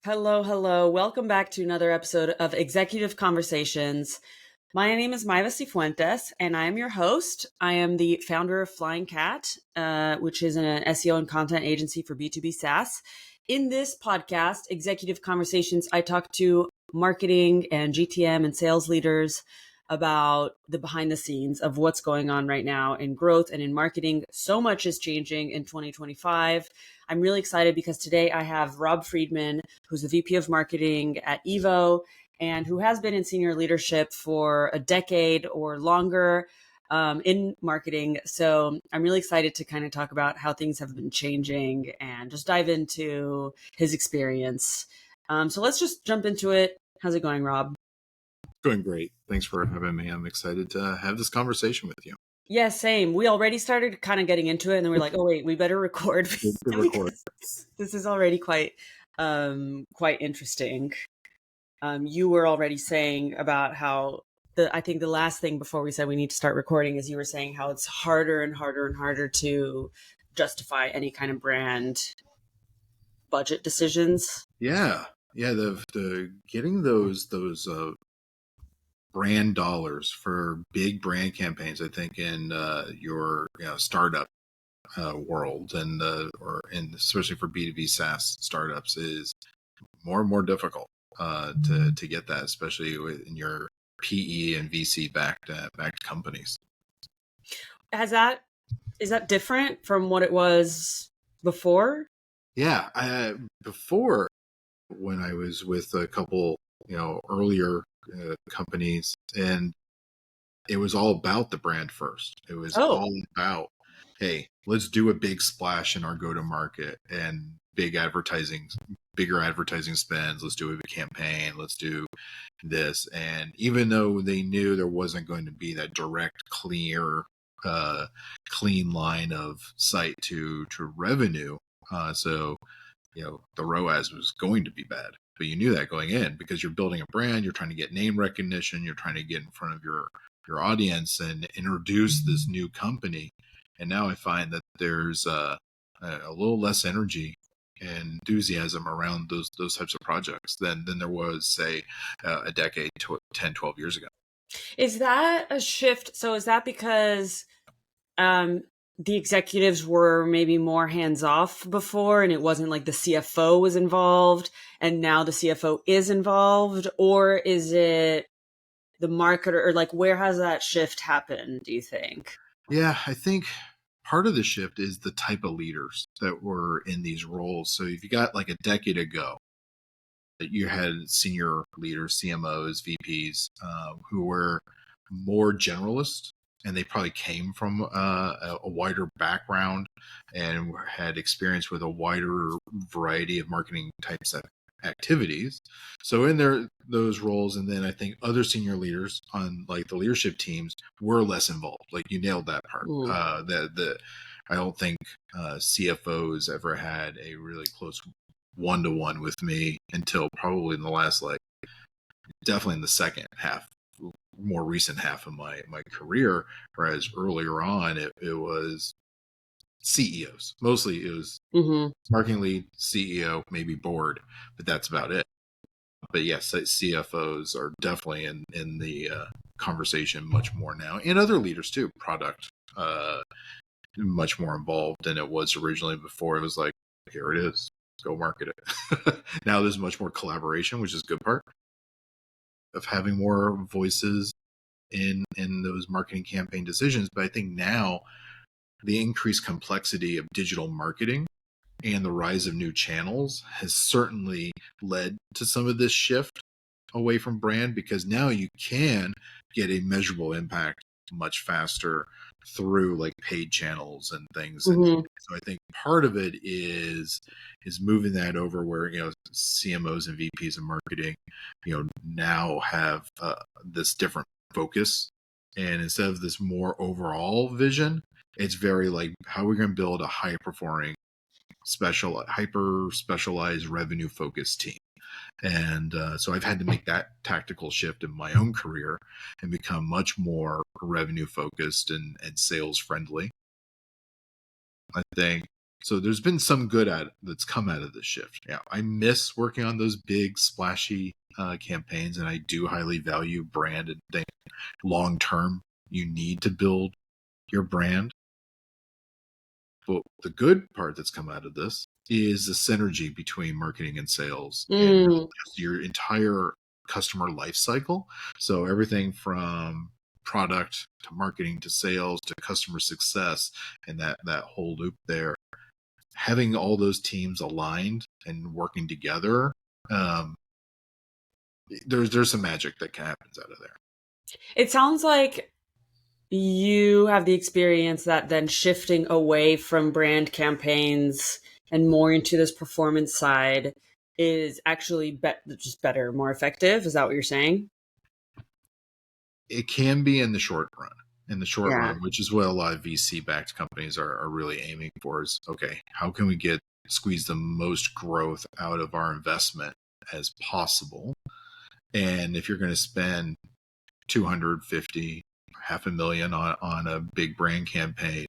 Hello, hello. Welcome back to another episode of Executive Conversations. My name is Maeva Cifuentes, and I am your host. I am the founder of Flying Cat, which is an SEO and content agency for B2B SaaS. In this podcast, Executive Conversations, I talk to marketing and GTM and sales leaders about the behind the scenes of what's going on right now in growth and in marketing. So much is changing in 2025. I'm really excited because today I have Rob Freedman, who's the VP of marketing at Evo and who has been in senior leadership for a decade or longer in marketing. So I'm really excited to kind of talk about how things have been changing and just dive into his experience. So let's just jump into it. How's it going, Rob? Doing great. Thanks for having me. I'm excited to have this conversation with you. Yeah, same. We already started kind of getting into it, and then we're like, "Oh wait, we better record." This is already quite interesting. You were already saying about how I think the last thing before we said we need to start recording is you were saying how it's harder and harder and harder to justify any kind of brand budget decisions. Yeah. The getting those brand dollars for big brand campaigns, I think in your startup world and especially for B2B SaaS startups is more and more difficult to get that, especially in your PE and VC backed companies. Is that different from what it was before? Yeah, before when I was with a couple, earlier companies, and it was all about the brand first. It was all about, hey, let's do a big splash in our go-to-market and bigger advertising spends. Let's do a campaign. Let's do this. And even though they knew there wasn't going to be that direct, clean line of sight to revenue, so the ROAS was going to be bad, but you knew that going in because you're building a brand, you're trying to get name recognition, you're trying to get in front of your audience and introduce this new company. And now I find that there's a little less energy and enthusiasm around those types of projects than there was, say, a decade, 10, 12 years ago. Is that a shift? So is that because the executives were maybe more hands off before and it wasn't like the CFO was involved and now the CFO is involved? Or is it the marketer, or like where has that shift happened, do you think? Yeah, I think part of the shift is the type of leaders that were in these roles. So if you got like a decade ago, you had senior leaders, CMOs, VPs, who were more generalist, and they probably came from a wider background and had experience with a wider variety of marketing types of activities. So in those roles, and then I think other senior leaders on like the leadership teams were less involved. Like you nailed that part. I don't think CFOs ever had a really close one-to-one with me until probably in the last, definitely in the second half, more recent half of my career, whereas earlier on it was CEOs. Mostly it was marketing lead, CEO, maybe board, but that's about it. But yes, CFOs are definitely in the conversation much more now, and other leaders too, product, much more involved than it was originally. Before it was like, here it is, go market it. Now there's much more collaboration, which is a good part of having more voices in those marketing campaign decisions. But I think now the increased complexity of digital marketing and the rise of new channels has certainly led to some of this shift away from brand, because now you can get a measurable impact much faster through like paid channels and things. And so I think part of it is moving that over where, CMOs and VPs of marketing, now have this different focus. And instead of this more overall vision, it's very like, how are we going to build a high performing, hyper specialized revenue focused team? And so I've had to make that tactical shift in my own career and become much more revenue focused and sales friendly. I think So there's been some good that's come out of this shift. Yeah, I miss working on those big splashy campaigns, and I do highly value brand and think long term you need to build your brand. But the good part that's come out of this is the synergy between marketing and sales and just your entire customer life cycle. So everything from product to marketing to sales to customer success and that whole loop there. Having all those teams aligned and working together, there's some magic that happens out of there. It sounds like you have the experience that then shifting away from brand campaigns and more into this performance side is actually just better, more effective. Is that what you're saying? It can be in the short run. In the short Yeah. run, which is what a lot of VC-backed companies are really aiming for, is okay, how can we squeeze the most growth out of our investment as possible? And if you're going to spend 250, $500,000 on a big brand campaign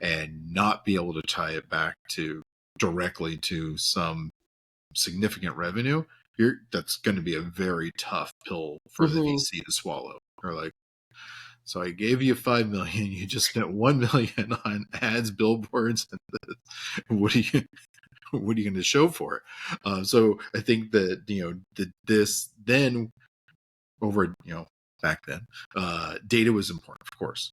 and not be able to tie it back to directly to some significant revenue, that's going to be a very tough pill for the VC to swallow. Or like, so I gave you $5 million, you just spent $1 million on ads, billboards, and what are you going to show for it? So I think that this then over back then, data was important, of course.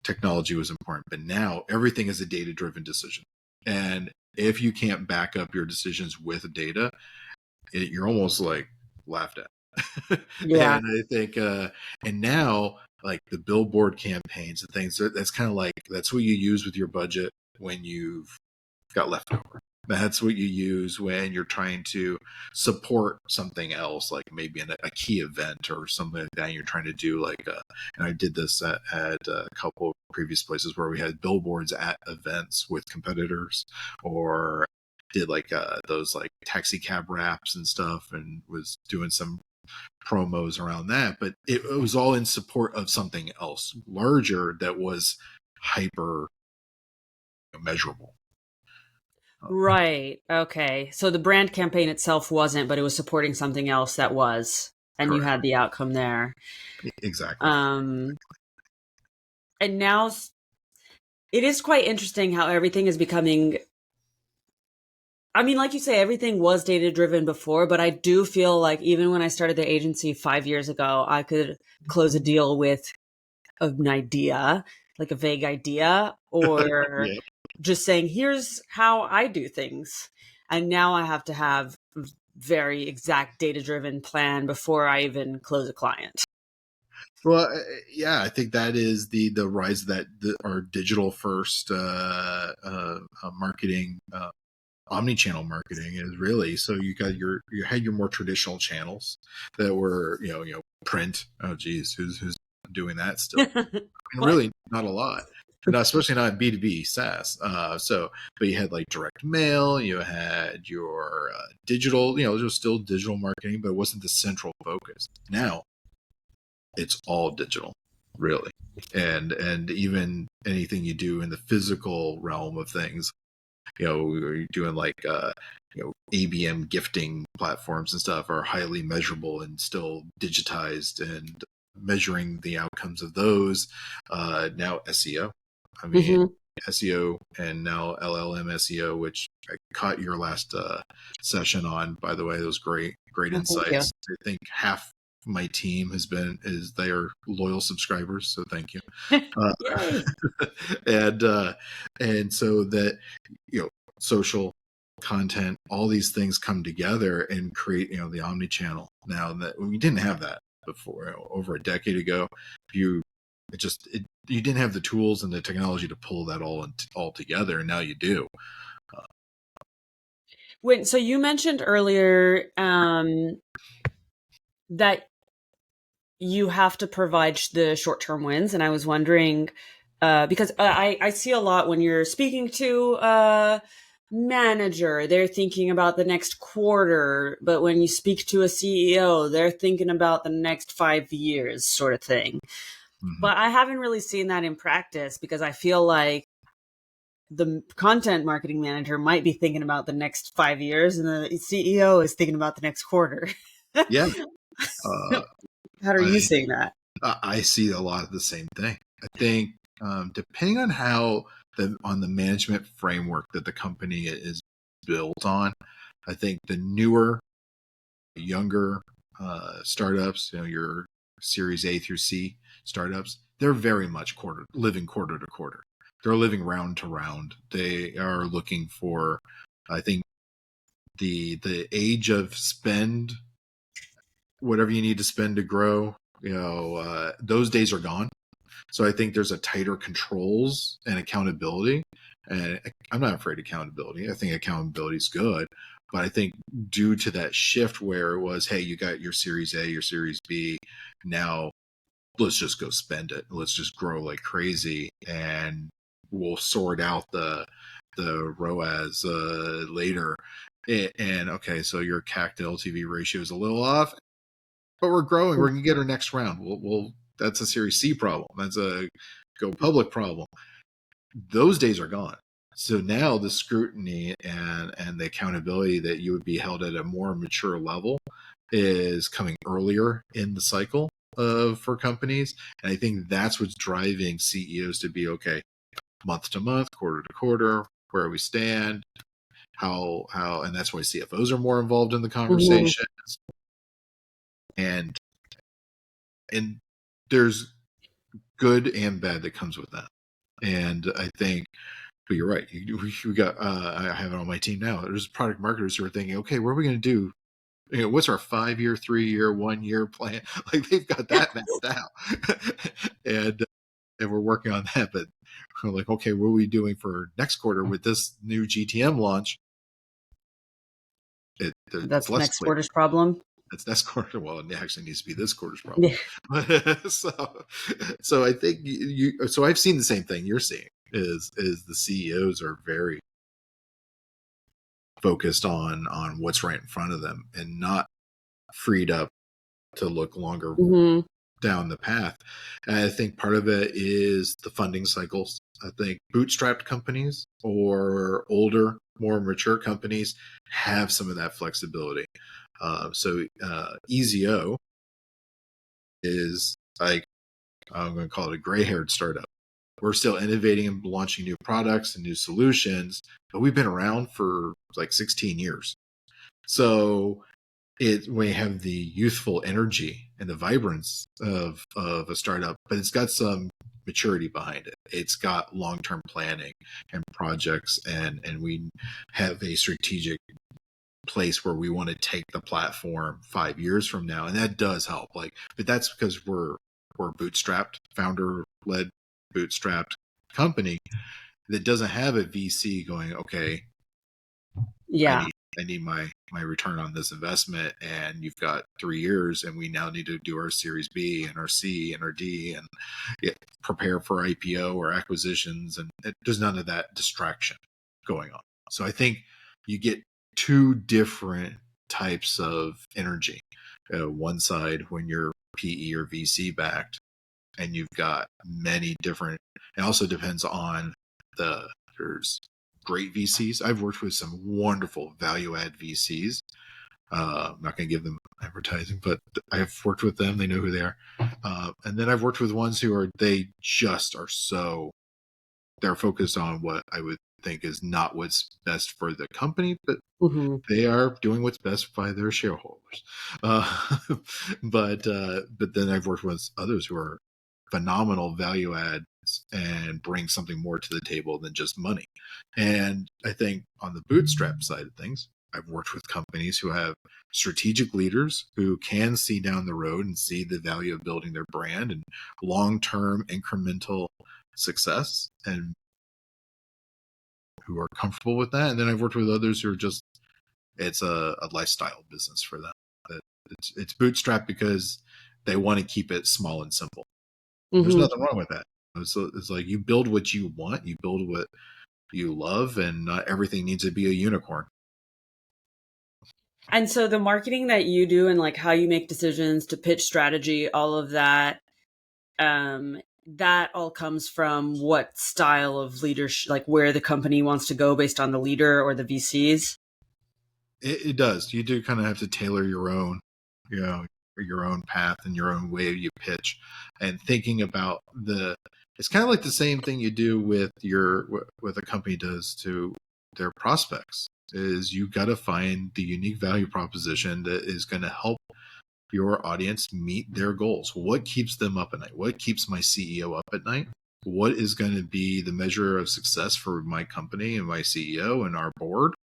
Technology was important, but now everything is a data-driven decision. And if you can't back up your decisions with data, you're almost like laughed at. Yeah. And I think, and now like the billboard campaigns and things, that's kind of like, that's what you use with your budget when you've got leftover. That's what you use when you're trying to support something else, like maybe a key event or something like that. You're trying to do like, and I did this at a couple of previous places where we had billboards at events with competitors, or did like those like taxi cab wraps and stuff, and was doing some promos around that. But it was all in support of something else larger that was hyper measurable. Right. Okay. So the brand campaign itself wasn't, but it was supporting something else that was, and Correct. you had the outcome there. Exactly. And now it is quite interesting how everything is becoming. I mean, like you say, everything was data driven before, but I do feel like even when I started the agency 5 years ago, I could close a deal with an idea, like a vague idea, or Yeah. just saying, here's how I do things. And now I have to have very exact data driven plan before I even close a client. Well, yeah, I think that is the rise that our digital first marketing, omni-channel marketing is really. So you had your more traditional channels that were print. Oh geez, who's doing that still? I mean, really not a lot. Not, especially not B2B SaaS. But you had like direct mail, you had your digital, it was still digital marketing, but it wasn't the central focus. Now it's all digital, really. And even anything you do in the physical realm of things, you're doing like ABM gifting platforms and stuff are highly measurable and still digitized, and measuring the outcomes of those. Now SEO. I mean, SEO and now LLM SEO, which I caught your last session on, by the way. Those great insights. I think half my team they are loyal subscribers, so thank you. And so that social content, all these things come together and create the omni-channel. Now that we didn't have that before, over a decade ago, you didn't have the tools and the technology to pull that all together, and now you do. So you mentioned earlier that you have to provide the short-term wins, and I was wondering because I see a lot when you're speaking to a manager, they're thinking about the next quarter, but when you speak to a CEO, they're thinking about the next 5 years, sort of thing. But I haven't really seen that in practice, because I feel like the content marketing manager might be thinking about the next 5 years, and the CEO is thinking about the next quarter. Yeah. Uh, How are you I, seeing that? I see a lot of the same thing. I think depending on how on the management framework that the company is built on, I think the newer, younger startups, your Series A through C startups, they're very much living quarter to quarter. They're living round to round. They are looking for, I think, the age of spend, whatever you need to spend to grow. Those days are gone. So I think there's a tighter controls and accountability. And I'm not afraid of accountability. I think accountability is good. But I think due to that shift where it was, hey, you got your Series A, your Series B, now let's just go spend it. Let's just grow like crazy, and we'll sort out the ROAS later. And okay, so your CAC to LTV ratio is a little off, but we're growing. We're gonna get our next round. We'll that's a Series C problem. That's a go public problem. Those days are gone. So now the scrutiny and the accountability that you would be held at a more mature level is coming earlier in the cycle for companies. And I think that's what's driving CEOs to be okay, month to month, quarter to quarter, where we stand, and that's why CFOs are more involved in the conversation. And there's good and bad that comes with that. And I think, but you're right. We got, I have it on my team now. There's product marketers who are thinking, okay, what are we going to do? What's our 5-year, 3-year, 1-year plan? Like they've got that mapped out, and we're working on that. But we're like, okay, what are we doing for next quarter with this new GTM launch? That's It's less next clear. quarter's problem. It's next quarter. Well, it actually needs to be this quarter's problem. Yeah. so I think so I've seen the same thing you're seeing. Is the CEOs are very focused on what's right in front of them and not freed up to look longer down the path. And I think part of it is the funding cycles. I think bootstrapped companies or older, more mature companies have some of that flexibility. So EZO is like, I'm going to call it a gray-haired startup. We're still innovating and launching new products and new solutions, but we've been around for like 16 years. So we have the youthful energy and the vibrance of a startup, but it's got some maturity behind it. It's got long-term planning and projects, and we have a strategic place where we want to take the platform 5 years from now, and that does help. But that's because we're bootstrapped, founder-led, bootstrapped company that doesn't have a VC going, okay, yeah, I need my return on this investment, and you've got 3 years, and we now need to do our Series B and our C and our D and prepare for IPO or acquisitions, and there's none of that distraction going on. So I think you get two different types of energy. One side when you're PE or VC backed, and you've got many different. It also depends on there's great VCs. I've worked with some wonderful value add VCs. I'm not going to give them advertising, but I've worked with them. They know who they are. And then I've worked with ones who they just are they're focused on what I would think is not what's best for the company, but they are doing what's best by their shareholders. But then I've worked with others who are phenomenal value adds and bring something more to the table than just money. And I think on the bootstrap side of things, I've worked with companies who have strategic leaders who can see down the road and see the value of building their brand and long-term incremental success, and who are comfortable with that. And then I've worked with others who are just, it's a lifestyle business for them. It's bootstrapped because they want to keep it small and simple. There's nothing wrong with that. It's like you build what you want, you build what you love, and not everything needs to be a unicorn. And so the marketing that you do and like how you make decisions to pitch strategy, all of that, that all comes from what style of leadership, like where the company wants to go based on the leader or the VCs? It does. You do kind of have to tailor your own, your own path and your own way you pitch, and thinking about it's kind of like the same thing you do with what a company does to their prospects. Is you got to find the unique value proposition that is going to help your audience meet their goals. What keeps them up at night? What keeps my CEO up at night? What is going to be the measure of success for my company and my CEO and our board?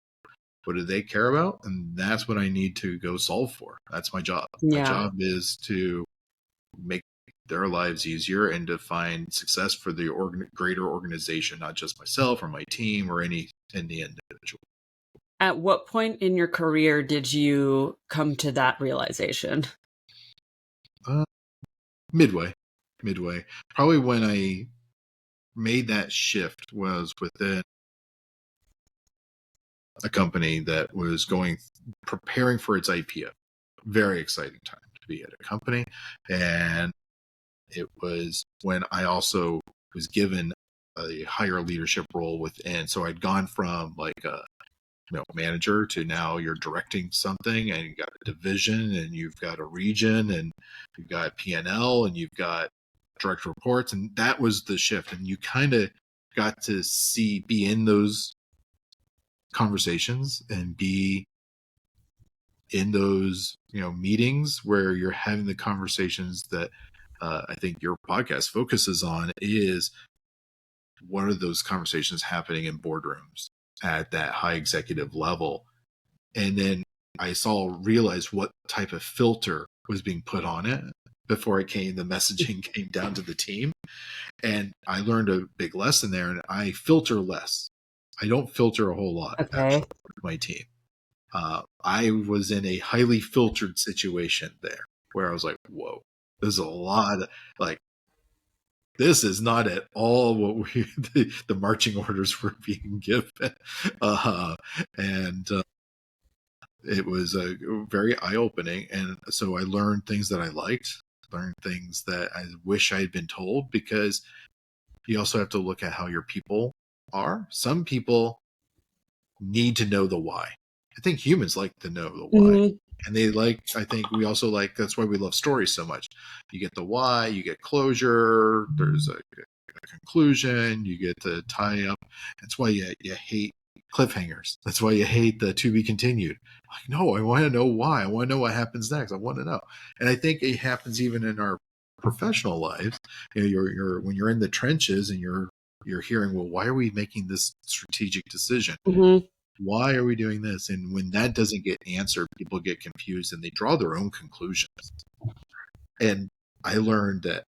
What do they care about? And that's what I need to go solve for. That's my job. My job is to make their lives easier and to find success for the greater organization, not just myself or my team or any individual. At what point in your career did you come to that realization? Midway. Probably when I made that shift was within a company that was preparing for its IPO. Very exciting time to be at a company. And it was when I also was given a higher leadership role within. So I'd gone from like a manager to now you're directing something, and you've got a division, and you've got a region, and you've got P&L, and you've got direct reports. And that was the shift. And you kind of got to be in those conversations and be in those meetings where you're having the conversations that I think your podcast focuses on. Is what are those conversations happening in boardrooms at that high executive level? And then I realized what type of filter was being put on it before the messaging came down to the team. And I learned a big lesson there, and I filter less. I don't filter a whole lot actually with my team. I was in a highly filtered situation there where I was like, whoa, there's a lot of this is not at all what the marching orders were being given. And it was very eye-opening. And so I learned things that I liked, learned things that I wish I had been told, because you also have to look at how your people are. Some people need to know the why. I think humans like to know the why. Mm-hmm. And I think we also that's why we love stories so much. You get the why, you get closure, there's a conclusion, you get to tie up. That's why you hate cliffhangers. That's why you hate the to be continued. Like, no, I want to know why. I want to know what happens next. I want to know. And I think it happens even in our professional lives. You're when you're in the trenches and you're hearing, well, why are we making this strategic decision? Mm-hmm. Why are we doing this? And when that doesn't get answered, people get confused and they draw their own conclusions. And I learned that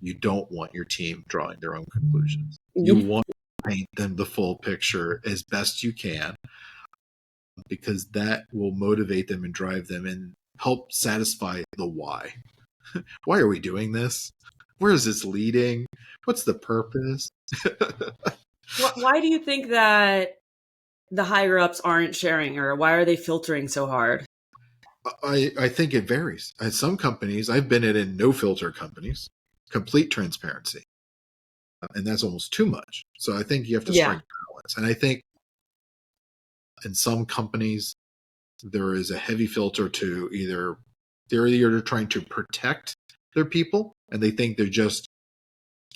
you don't want your team drawing their own conclusions. You want to paint them the full picture as best you can, because that will motivate them and drive them and help satisfy the why. Why are we doing this? Where is this leading? What's the purpose? Why do you think that the higher ups aren't sharing, or why are they filtering so hard? I think it varies. At some companies, I've been in no filter companies, complete transparency. And that's almost too much. So I think you have to strike balance. And I think in some companies, there is a heavy filter to they're either trying to protect their people, and they think they just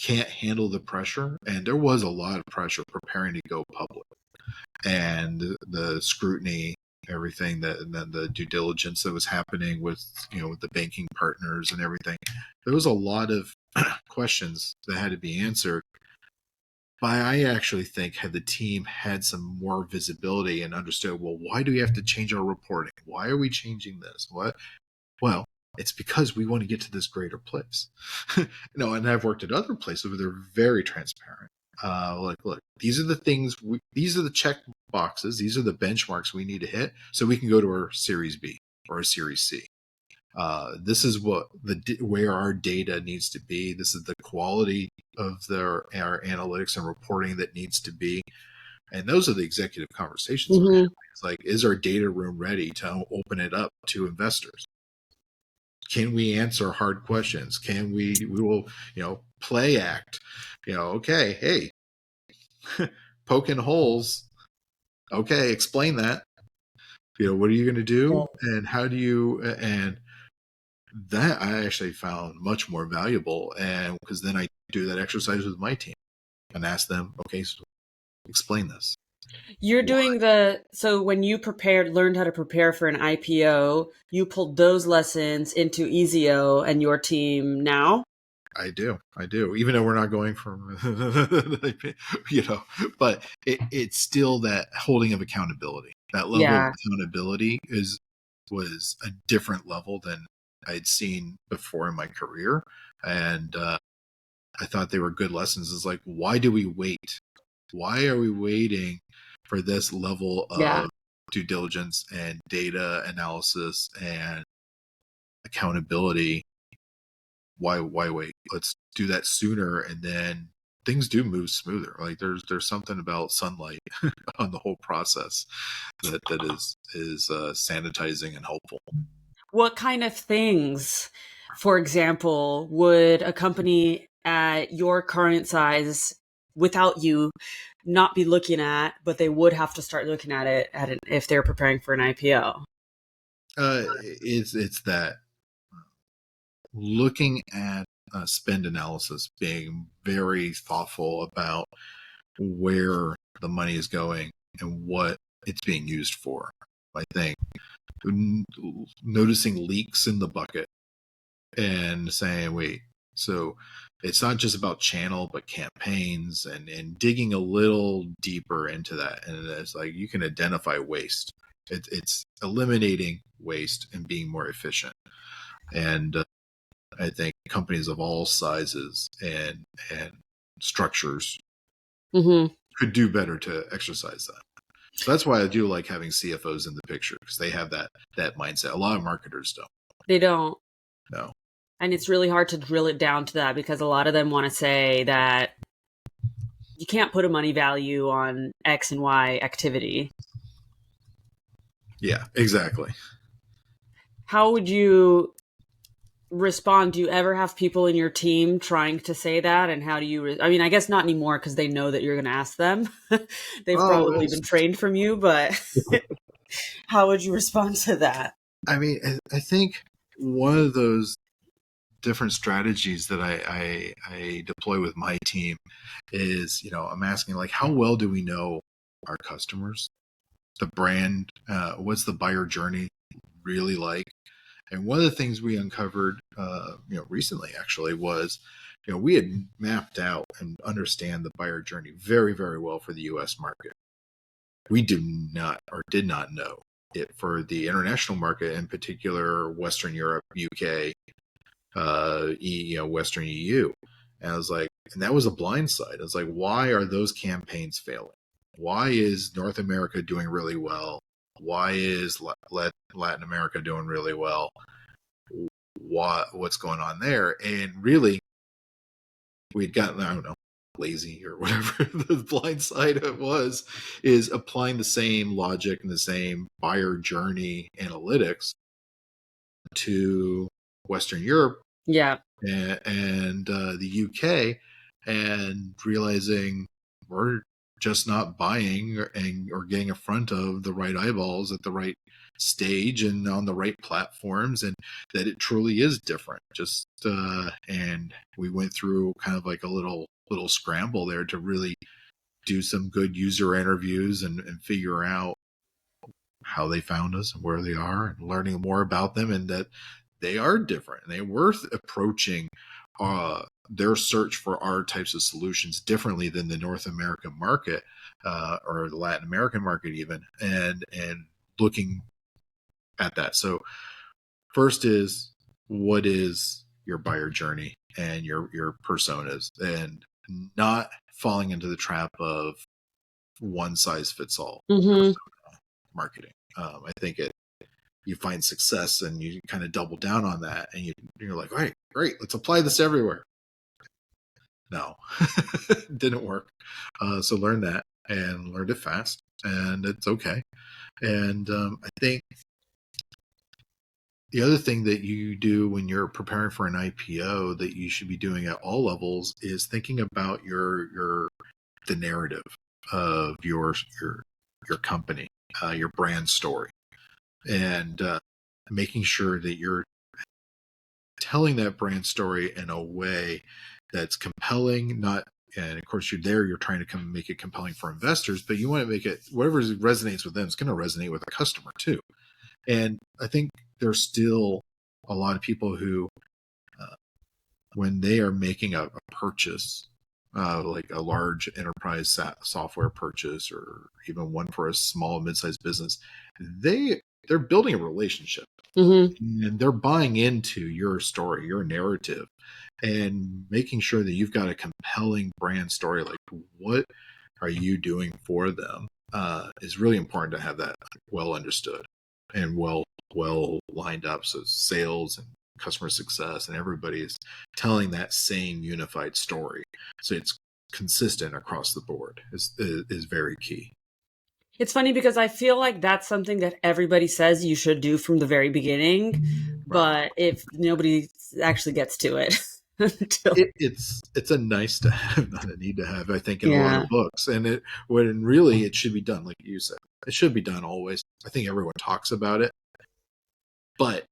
can't handle the pressure. And there was a lot of pressure preparing to go public, and the scrutiny, everything and then the due diligence that was happening with with the banking partners and everything. There was a lot of questions that had to be answered. But I actually think had the team had some more visibility and understood, well, why do we have to change our reporting? Why are we changing this? What? Well, it's because we want to get to this greater place. And I've worked at other places where they're very transparent. Look, these are the things, these are the check boxes, these are the benchmarks we need to hit so we can go to our Series B or a Series C. This is where our data needs to be. This is the quality of our analytics and reporting that needs to be. And those are the executive conversations. Mm-hmm. It's like, is our data room ready to open it up to investors? Can we answer hard questions? Can we will, play act. Okay, hey, poking holes. Okay, explain that. What are you going to do, and how do you? And that I actually found much more valuable, and because then I do that exercise with my team and ask them, okay, so explain this. You're doing so when you learned how to prepare for an IPO, you pulled those lessons into EZO and your team now? I do. Even though we're not going from, but it's still that holding of accountability. That level of Yeah. accountability was a different level than I'd seen before in my career. And I thought they were good lessons. It's like, why do we wait? Why are we waiting for this level Yeah. of due diligence and data analysis and accountability? Why wait? Let's do that sooner, and then things do move smoother. Like there's something about sunlight on the whole process that is sanitizing and helpful. What kind of things, for example, would a company at your current size without you not be looking at, but they would have to start looking at it if they're preparing for an IPO? It's that looking at spend analysis, being very thoughtful about where the money is going and what it's being used for. I think noticing leaks in the bucket and saying, wait, so it's not just about channel, but campaigns, and digging a little deeper into that. And it's like you can identify waste. It's eliminating waste and being more efficient. And I think companies of all sizes and structures Mm-hmm. could do better to exercise that. So that's why I do like having CFOs in the picture, because they have that mindset. A lot of marketers don't. They don't. No. And it's really hard to drill it down to that because a lot of them want to say that you can't put a money value on X and Y activity. Yeah, exactly. How would you respond? Do you ever have people in your team trying to say that? And how do you, I mean, I guess not anymore because they know that you're going to ask them. They've Oh, probably been trained from you, but how would you respond to that? I mean, I think one of those different strategies that I deploy with my team is, I'm asking, like, how well do we know our customers, the brand, what's the buyer journey really like? And one of the things we uncovered, recently actually was, we had mapped out and understand the buyer journey very, very well for the U.S. market. We do not or did not know it for the international market, in particular, Western Europe, UK, Western EU. And I was like, and that was a blind side. I was like, why are those campaigns failing? Why is North America doing really well? Why is Latin America doing really well? What's going on there? And really, we'd gotten, I don't know, lazy or whatever the blind side of it was, is applying the same logic and the same buyer journey analytics to Western Europe Yeah. and the UK, and realizing we're just not buying or getting in front of the right eyeballs at the right stage and on the right platforms, and that it truly is different. Just and we went through kind of like a little scramble there to really do some good user interviews and figure out how they found us and where they are, and learning more about them, and that they are different. They were approaching their search for our types of solutions differently than the North American market or the Latin American market even, and looking at that. So first is, what is your buyer journey and your personas, and not falling into the trap of one size fits all Mm-hmm. marketing. I think you find success and you kind of double down on that, and you're like, all right, great, let's apply this everywhere. No, didn't work. So learn that, and learned it fast, and it's okay. And I think The other thing that you do when you're preparing for an IPO that you should be doing at all levels is thinking about the narrative of your company, your brand story, and making sure that you're telling that brand story in a way that's compelling, not and of course you're trying to come make it compelling for investors, but you want to make it whatever resonates with them is going to resonate with a customer too. And I think there's still a lot of people who when they are making a purchase, like a large enterprise software purchase or even one for a small mid-sized business, they're building a relationship. Mm-hmm. And they're buying into your story, your narrative, and making sure that you've got a compelling brand story. Like, what are you doing for them? Is really important to have that well understood and well lined up. So sales and customer success and everybody is telling that same unified story. So it's consistent across the board is very key. It's funny because I feel like that's something that everybody says you should do from the very beginning, Right. but if nobody actually gets to it until It's a nice to have, not a need to have, I think, in a lot yeah. of books. And when really it should be done, like you said, it should be done always. I think everyone talks about it, but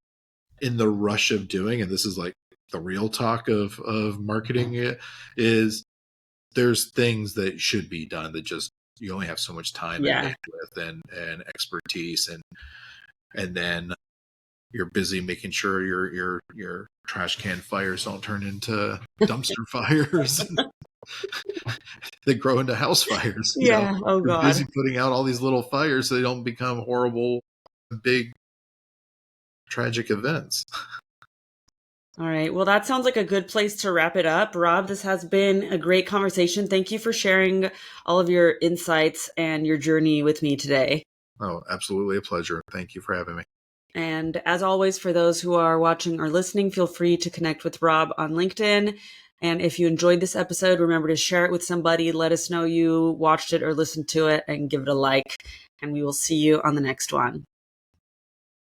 in the rush of doing, and this is like the real talk of marketing is there's things that should be done that just you only have so much time and Yeah. bandwidth and expertise and then you're busy making sure your trash can fires don't turn into dumpster fires that grow into house fires. Yeah. Oh You're God. busy putting out all these little fires so they don't become horrible, big, tragic events. All right. Well, that sounds like a good place to wrap it up. Rob, this has been a great conversation. Thank you for sharing all of your insights and your journey with me today. Oh, absolutely a pleasure. Thank you for having me. And as always, for those who are watching or listening, feel free to connect with Rob on LinkedIn. And if you enjoyed this episode, remember to share it with somebody. Let us know you watched it or listened to it and give it a like. And we will see you on the next one.